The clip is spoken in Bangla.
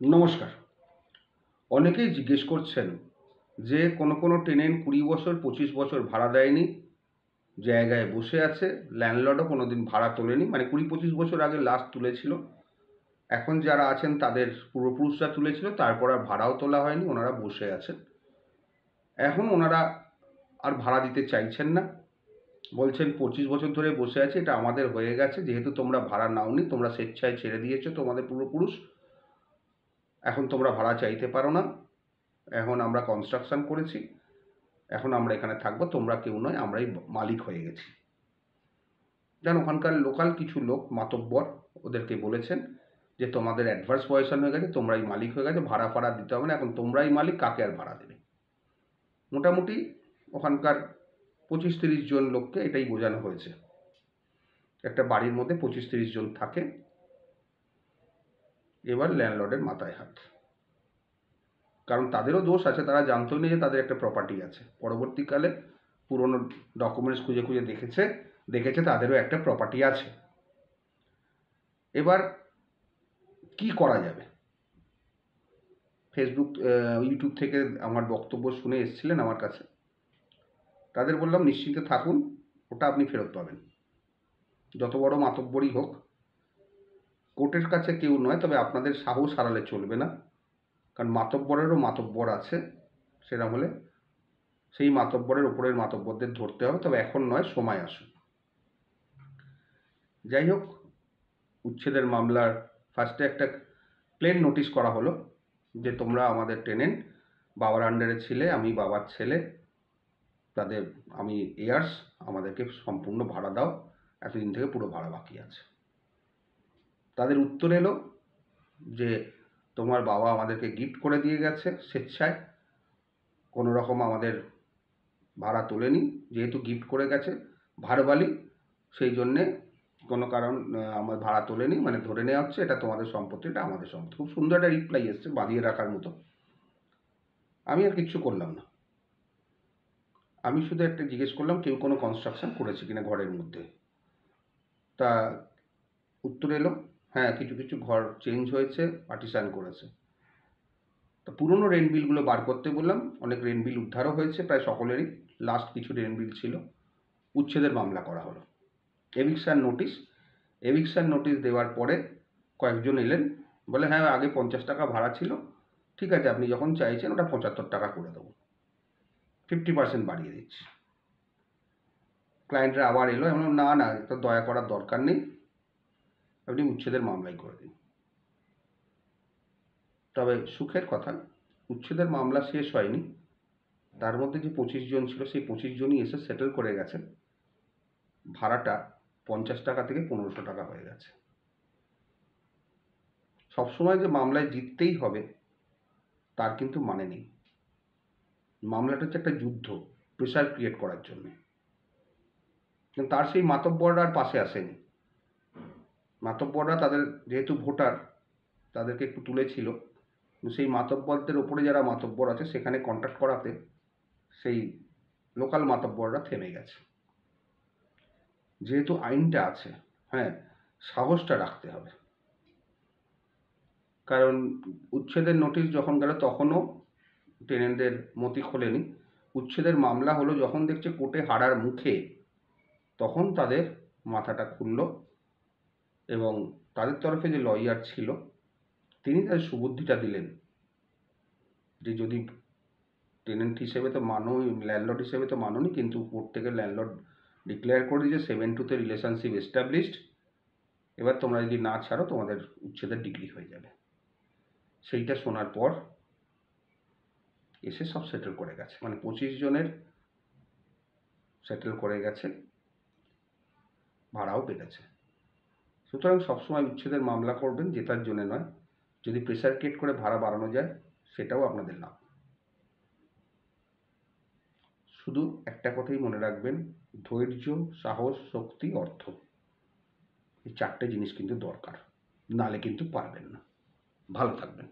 নমস্কার। অনেকেই জিজ্ঞেস করছেন যে কোনো টেনেন্ট ২০ বছর ২৫ বছর ভাড়া দেয়নি, জায়গায় বসে আছে, ল্যান্ডলর্ডও কোনোদিন ভাড়া তোলেনি। মানে ২০-২৫ বছর আগে লাস্ট তুলেছিল। এখন যারা আছেন তাদের পূর্বপুরুষরা তুলেছিল, তারপর আর ভাড়াও তোলা হয়নি, ওনারা বসে আছেন। এখন ওনারা আর ভাড়া দিতে চাইছেন না। বলছেন ২৫ বছর ধরে বসে আছি, এটা আমাদের হয়ে গেছে। যেহেতু তোমরা ভাড়া নাওনি, তোমরা স্বেচ্ছায় ছেড়ে দিয়েছো তোমাদের পূর্বপুরুষ। এখন তোমরা ভাড়া চাইতে পারো না। এখন আমরা কনস্ট্রাকশন করেছি। এখন আমরা এখানে থাকবো, তোমরা কেউ নয়, আমরাই মালিক হয়ে গেছি। যেন ওখানকার লোকাল কিছু লোক মাতব্বর ওদেরকে বলেছেন যে তোমাদের অ্যাডভান্স পয়সা হয়ে গেছে, তোমরাই মালিক হয়ে গেছে, ভাড়া ফাড়া দিতে হবে না, এখন তোমরাই মালিক, কাকে আর ভাড়া দেবে। মোটামুটি ওখানকার ২৫-৩০ জন লোককে এটাই বোঝানো হয়েছে। একটা বাড়ির মধ্যে ২৫-৩০ জন থাকে। এবার ল্যান্ডলর্ডের মাথায় হাত। কারণ তাদেরও দোষ আছে, তারা জানতেও নেই যে তাদের একটা প্রপার্টি আছে। পরবর্তীকালে পুরনো ডকুমেন্টস খুঁজে খুঁজে দেখেছে তাদেরও একটা প্রপার্টি আছে। এবার কি করা যাবে? ফেসবুক, ইউটিউব থেকে আমার বক্তব্য শুনে এসেছিলেন আমার কাছে। তাদের বললাম নিশ্চিন্তে থাকুন, ওটা আপনি ফেরত পাবেন। যত বড় মাতব্বরই হোক, কোর্টের কাছে কেউ নয়, তবে আপনাদের সাহস হারালে চলবে না। কারণ মাতব্বরেরও মাতব্বর আছে। সেরকম হলে সেই মাতব্বরের ওপরের মাতব্বরদের ধরতে হবে, তবে এখন নয়, সময় আসুক। যাই হোক, উচ্ছেদের মামলার ফার্স্টে একটা প্লেন নোটিশ করা হলো যে তোমরা আমাদের টেনেন্ট, বাবার আন্ডারে ছিলে, আমি বাবার ছেলে, তাদের আমি এয়ার্স, আমাদেরকে সম্পূর্ণ ভাড়া দাও, এতদিন থেকে পুরো ভাড়া বাকি আছে। তাদের উত্তর এলো যে তোমার বাবা আমাদেরকে গিফট করে দিয়ে গেছে স্বেচ্ছায়, কোনো রকম আমাদের ভাড়া তোলেনি, যেহেতু গিফট করে গেছে ভারবালি, সেই জন্যে কোনো কারণ আমার ভাড়া তোলেনি, মানে ধরে নেওয়া হচ্ছে এটা তোমাদের সম্পত্তি, এটা আমাদের সম্পত্তি। খুব সুন্দর একটা রিপ্লাই এসছে, বাঁধিয়ে রাখার মতো। আমি আর কিচ্ছু করলাম না। আমি শুধু একটা জিজ্ঞেস করলাম কেউ কোনো কনস্ট্রাকশন করেছে কিনা ঘরের মধ্যে। তা উত্তর এলো হ্যাঁ, কিছু কিছু ঘর চেঞ্জ হয়েছে, পার্টিশান করেছে। তা পুরনো রেন্ট বিলগুলো বার করতে বললাম। অনেক রেন্ট বিল উদ্ধারও হয়েছে, প্রায় সকলেরই। লাস্ট কিছু রেন্ট বিল ছিল। উচ্ছেদের মামলা করা হলো। এভিকশন নোটিশ দেওয়ার পরে কয়েকজন এলেন, বলে হ্যাঁ আগে 50 টাকা ভাড়া ছিল, ঠিক আছে আপনি যখন চাইছেন ওটা 75 টাকা করে দেবো, 50% বাড়িয়ে দিচ্ছি। ক্লায়েন্টরা আবার এলো, এমন না না, তো দয়া করার দরকার নেই, আপনি উচ্ছেদের মামলাই করে দিন। তবে সুখের কথা, উচ্ছেদের মামলা শেষ হয়নি। তার মধ্যে যে 25 জন ছিল, সেই 25 জনই এসে সেটেল করে গেছেন। ভাড়াটা 50 টাকা থেকে 1500 টাকা হয়ে গেছে। সবসময় যে মামলায় জিততেই হবে তার কিন্তু মানে নেই। মামলাটা হচ্ছে একটা যুদ্ধ, প্রেশার ক্রিয়েট করার জন্য। কিন্তু তার সেই মাতব্বররা আর পাশে আসেনি। মাতব্বররা তাদের যেহেতু ভোটার, তাদেরকে একটু তুলেছিল, সেই মাতব্বরদের ওপরে যারা মাতব্বর আছে সেখানে কন্ট্যাক্ট করাতে সেই লোকাল মাতব্বররা থেমে গেছে। যেহেতু আইনটা আছে, হ্যাঁ, সাহসটা রাখতে হবে। কারণ উচ্ছেদের নোটিশ যখন গেল তখনও টেনেন্টদের মতি খোলেনি। উচ্ছেদের মামলা হলো যখন দেখছে কোর্টে হারার মুখে, তখন তাদের মাথাটা খুলল এবং তাদের তরফে যে লয়ার ছিল তিনি তাদের সুবুদ্ধিটা দিলেন যে যদি টেনেন্ট হিসেবে তো ল্যান্ডলর্ড হিসেবে তো মানোনি, কিন্তু কোর্ট থেকে ল্যান্ডলর্ড ডিক্লেয়ার করে যে 7-2 রিলেশনশিপ এস্টাবলিশড, এবার তোমরা যদি না ছাড়ো তোমাদের উচ্ছেদের ডিগ্রি হয়ে যাবে। সেইটা শোনার পর এসে সব সেটেল করে গেছে, মানে 25 জনের সেটেল করে গেছে, ভাড়াও পেতেছে। সুতরাং সবসময় উচ্ছেদের মামলা করবেন জেতার জন্য নয়, যদি প্রেশার ক্রিয়েট করে ভাড়া বাড়ানো যায় সেটাও আপনাদের লাভ। শুধু একটা কথাই মনে রাখবেন, ধৈর্য, সাহস, শক্তি, অর্থ, এই 4টে জিনিস কিন্তু দরকার, নালে কিন্তু পারবেন না। ভালো থাকবেন।